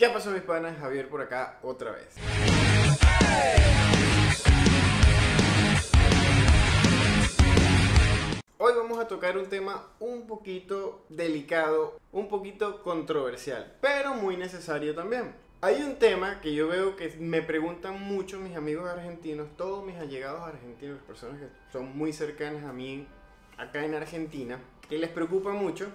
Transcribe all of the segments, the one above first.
¿Qué pasó, mis panas? Javier por acá otra vez. Hoy vamos a tocar un tema un poquito delicado, un poquito controversial, pero muy necesario también. Hay un tema que yo veo que me preguntan mucho mis amigos argentinos, todos mis allegados argentinos, personas que son muy cercanas a mí acá en Argentina, que les preocupa mucho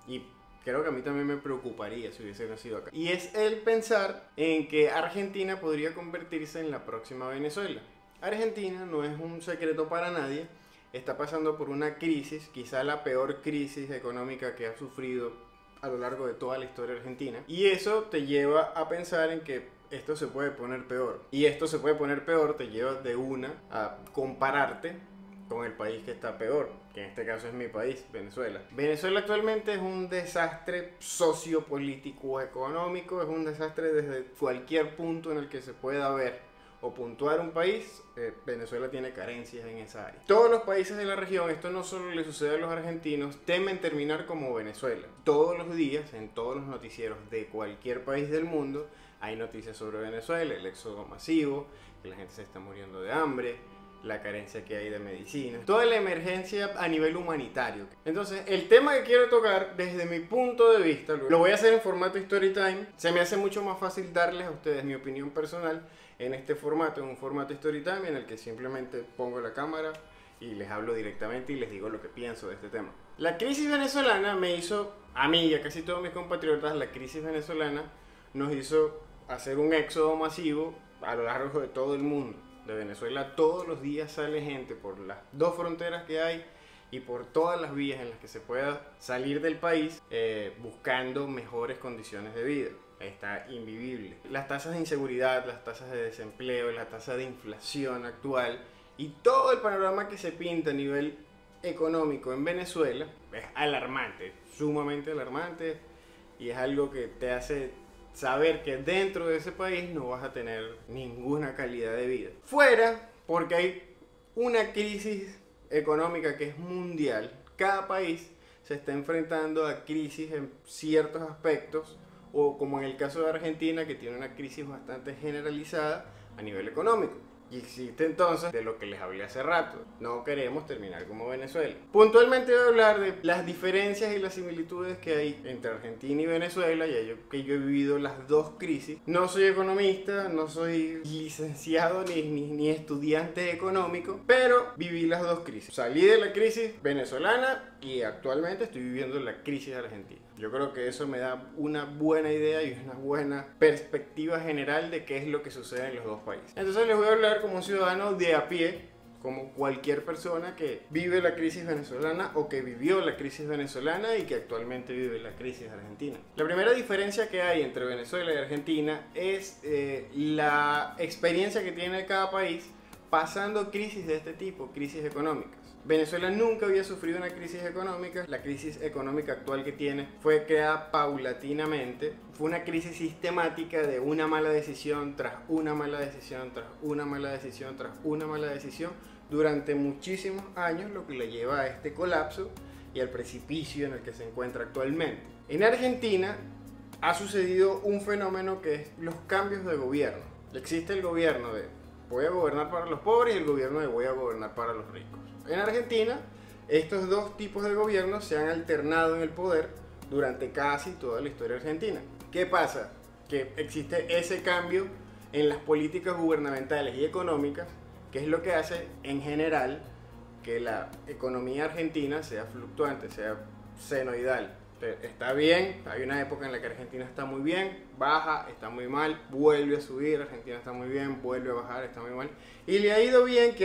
y creo que a mí también me preocuparía si hubiese nacido acá. Y es el pensar en que Argentina podría convertirse en la próxima Venezuela. Argentina, no es un secreto para nadie, está pasando por una crisis, quizá la peor crisis económica que ha sufrido a lo largo de toda la historia argentina. Y eso te lleva a pensar en que esto se puede poner peor. Y esto se puede poner peor, te lleva de una a compararte con el país que está peor, que en este caso es mi país, Venezuela. Venezuela actualmente es un desastre sociopolítico económico, es un desastre desde cualquier punto en el que se pueda ver o puntuar un país. Venezuela tiene carencias en esa área. Todos los países de la región, esto no solo le sucede a los argentinos, temen terminar como Venezuela. Todos los días, en todos los noticieros de cualquier país del mundo, hay noticias sobre Venezuela, el éxodo masivo, que la gente se está muriendo de hambre, la carencia que hay de medicina, toda la emergencia a nivel humanitario. Entonces, el tema que quiero tocar desde mi punto de vista, lo voy a hacer en formato story time. Se me hace mucho más fácil darles a ustedes mi opinión personal en este formato, en un formato story time en el que simplemente pongo la cámara y les hablo directamente y les digo lo que pienso de este tema. La crisis venezolana me hizo, a mí y a casi todos mis compatriotas, la crisis venezolana nos hizo hacer un éxodo masivo a lo largo de todo el mundo. De Venezuela todos los días sale gente por las dos fronteras que hay y por todas las vías en las que se pueda salir del país buscando mejores condiciones de vida. Está invivible. Las tasas de inseguridad, las tasas de desempleo, la tasa de inflación actual y todo el panorama que se pinta a nivel económico en Venezuela es alarmante, sumamente alarmante, y es algo que te hace saber que dentro de ese país no vas a tener ninguna calidad de vida. Fuera, porque hay una crisis económica que es mundial. Cada país se está enfrentando a crisis en ciertos aspectos, o como en el caso de Argentina, que tiene una crisis bastante generalizada a nivel económico. Y existe entonces de lo que les hablé hace rato. No queremos terminar como Venezuela. Puntualmente voy a hablar de las diferencias y las similitudes que hay entre Argentina y Venezuela, ya que yo he vivido las dos crisis. No soy economista, no soy licenciado ni estudiante económico, pero viví las dos crisis. Salí de la crisis venezolana y actualmente estoy viviendo la crisis argentina. Yo creo que eso me da una buena idea y una buena perspectiva general de qué es lo que sucede en los dos países. Entonces les voy a hablar como un ciudadano de a pie, como cualquier persona que vive la crisis venezolana o que vivió la crisis venezolana y que actualmente vive la crisis argentina. La primera diferencia que hay entre Venezuela y Argentina es la experiencia que tiene cada país pasando crisis de este tipo, crisis económicas. Venezuela nunca había sufrido una crisis económica. La crisis económica actual que tiene fue creada paulatinamente. Fue una crisis sistemática de una mala decisión tras una mala decisión, tras una mala decisión, tras una mala decisión durante muchísimos años, lo que le lleva a este colapso y al precipicio en el que se encuentra actualmente. En Argentina ha sucedido un fenómeno que es los cambios de gobierno. Existe el gobierno de voy a gobernar para los pobres y el gobierno de voy a gobernar para los ricos. En Argentina, estos dos tipos de gobierno se han alternado en el poder durante casi toda la historia argentina. ¿Qué pasa? Que existe ese cambio en las políticas gubernamentales y económicas, que es lo que hace en general que la economía argentina sea fluctuante, sea senoidal. Está bien, hay una época en la que Argentina está muy bien, baja, está muy mal, vuelve a subir, Argentina está muy bien, vuelve a bajar, está muy mal. Y le ha ido bien,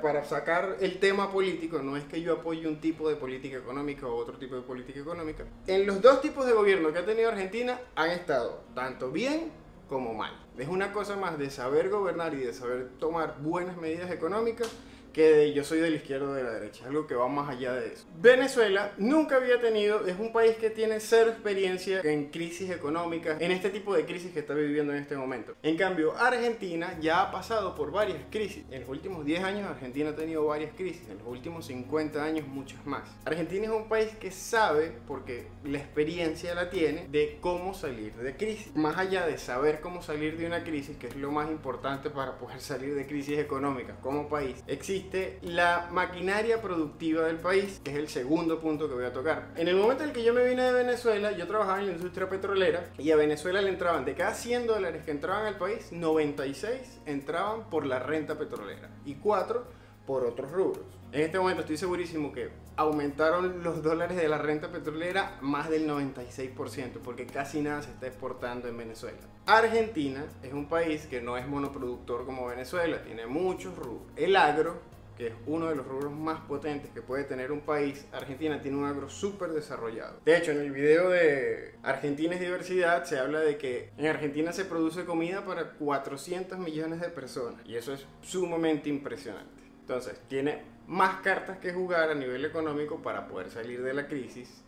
para sacar el tema político, no es que yo apoye un tipo de política económica o otro tipo de política económica. En los dos tipos de gobierno que ha tenido Argentina han estado tanto bien como mal. Es una cosa más de saber gobernar y de saber tomar buenas medidas económicas que yo soy de la izquierda o de la derecha, algo que va más allá de eso. Venezuela nunca había tenido, es un país que tiene cero experiencia en crisis económicas, en este tipo de crisis que está viviendo en este momento. En cambio, Argentina ya ha pasado por varias crisis. En los últimos 10 años Argentina ha tenido varias crisis, en los últimos 50 años muchas más. Argentina es un país que sabe, porque la experiencia la tiene, de cómo salir de crisis. Más allá de saber cómo salir de una crisis, que es lo más importante para poder salir de crisis económicas como país, existe la maquinaria productiva del país, que es el segundo punto que voy a tocar. En el momento en el que yo me vine de Venezuela, yo trabajaba en la industria petrolera y a Venezuela le entraban, de cada $100 que entraban al país, 96 entraban por la renta petrolera y 4 por otros rubros. En este momento estoy segurísimo que aumentaron los dólares de la renta petrolera más del 96%, porque casi nada se está exportando en Venezuela. Argentina es un país que no es monoproductor como Venezuela, tiene muchos rubros. El agro, que es uno de los rubros más potentes que puede tener un país, Argentina tiene un agro súper desarrollado. De hecho, en el video de Argentina es diversidad se habla de que en Argentina se produce comida para 400 millones de personas, y eso es sumamente impresionante. Entonces, tiene más cartas que jugar a nivel económico para poder salir de la crisis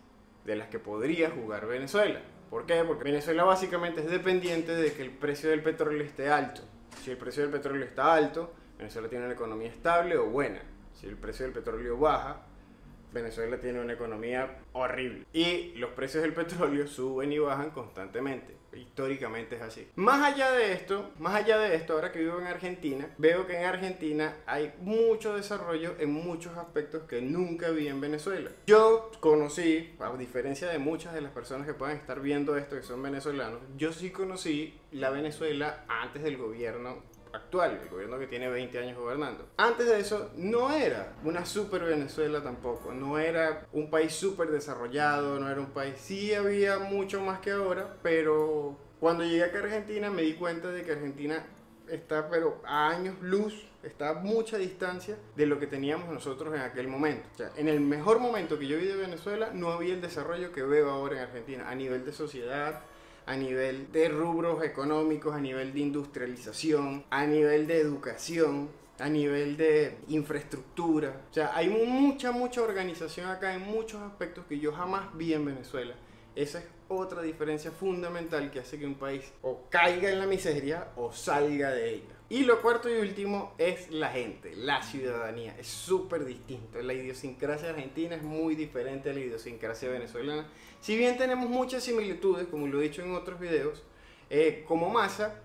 de las que podría jugar Venezuela. ¿Por qué? Porque Venezuela básicamente es dependiente de que el precio del petróleo esté alto. Si el precio del petróleo está alto, Venezuela tiene una economía estable o buena. Si el precio del petróleo baja, Venezuela tiene una economía horrible. Y los precios del petróleo suben y bajan constantemente. Históricamente es así. Más allá de esto, ahora que vivo en Argentina, veo que en Argentina hay mucho desarrollo en muchos aspectos que nunca vi en Venezuela. Yo conocí, a diferencia de muchas de las personas que puedan estar viendo esto que son venezolanos, yo sí conocí la Venezuela antes del gobierno actual, el gobierno que tiene 20 años gobernando. Antes de eso no era una super Venezuela tampoco, no era un país súper desarrollado, no era un país, sí había mucho más que ahora, pero cuando llegué acá a Argentina me di cuenta de que Argentina está pero a años luz, está a mucha distancia de lo que teníamos nosotros en aquel momento. O sea, en el mejor momento que yo vi de Venezuela no había el desarrollo que veo ahora en Argentina, a nivel de sociedad, a nivel de rubros económicos, a nivel de industrialización, a nivel de educación, a nivel de infraestructura. O sea, hay mucha organización acá en muchos aspectos que yo jamás vi en Venezuela. Esa es otra diferencia fundamental que hace que un país o caiga en la miseria o salga de ella. Y lo cuarto y último es la gente, la ciudadanía. Es súper distinto. La idiosincrasia argentina es muy diferente a la idiosincrasia venezolana. Si bien tenemos muchas similitudes, como lo he dicho en otros videos, como masa,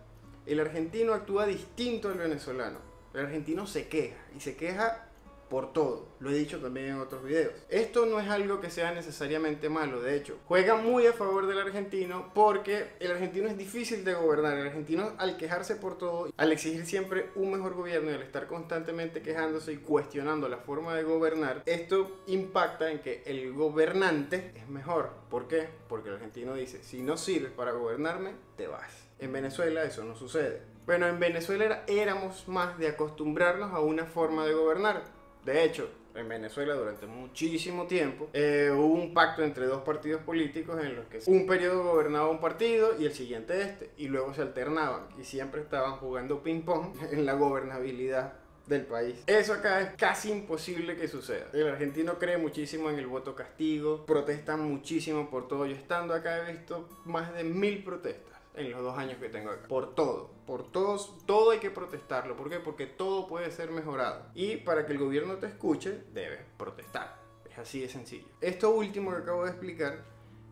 el argentino actúa distinto al venezolano. El argentino se queja, y se queja por todo. Lo he dicho también en otros videos. Esto no es algo que sea necesariamente malo, de hecho. Juega muy a favor del argentino porque el argentino es difícil de gobernar. El argentino, al quejarse por todo, al exigir siempre un mejor gobierno y al estar constantemente quejándose y cuestionando la forma de gobernar, esto impacta en que el gobernante es mejor. ¿Por qué? Porque el argentino dice, si no sirves para gobernarme, te vas. En Venezuela eso no sucede. Bueno, en Venezuela éramos más de acostumbrarnos a una forma de gobernar. De hecho, en Venezuela durante muchísimo tiempo hubo un pacto entre dos partidos políticos en los que un periodo gobernaba un partido y el siguiente este, y luego se alternaban y siempre estaban jugando ping pong en la gobernabilidad del país. Eso acá es casi imposible que suceda. El argentino cree muchísimo en el voto castigo, protestan muchísimo por todo. Yo estando acá he visto más de 1000 protestas en los 2 años que tengo acá. Por todos, todo hay que protestarlo. ¿Por qué? Porque todo puede ser mejorado. Y para que el gobierno te escuche, debes protestar. Es así de sencillo. Esto último que acabo de explicar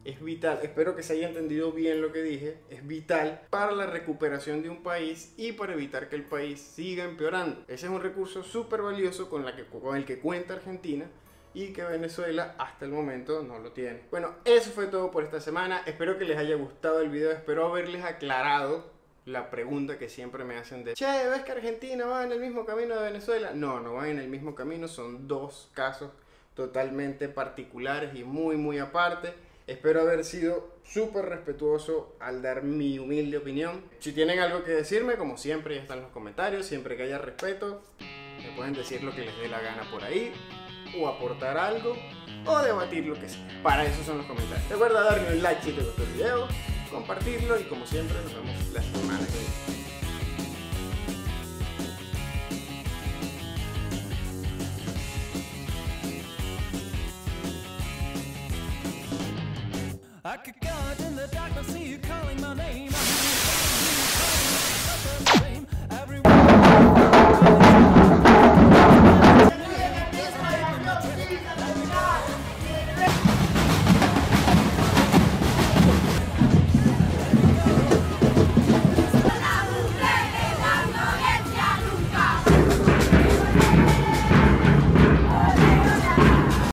es vital. Espero que se haya entendido bien lo que dije. Es vital para la recuperación de un país y para evitar que el país siga empeorando. Ese es un recurso súper valioso con el que cuenta Argentina y que Venezuela hasta el momento no lo tiene. Bueno, eso fue todo por esta semana. Espero que les haya gustado el video. Espero haberles aclarado la pregunta que siempre me hacen de che, ¿ves que Argentina va en el mismo camino de Venezuela? No, no van en el mismo camino. Son dos casos totalmente particulares y muy aparte. Espero haber sido súper respetuoso al dar mi humilde opinión. Si tienen algo que decirme, como siempre, ya están los comentarios. Siempre que haya respeto, me pueden decir lo que les dé la gana por ahí, o aportar algo, o debatir lo que sea. Para eso son los comentarios. Recuerda darme un like si te gustó el video, compartirlo y como siempre nos vemos la semana que viene.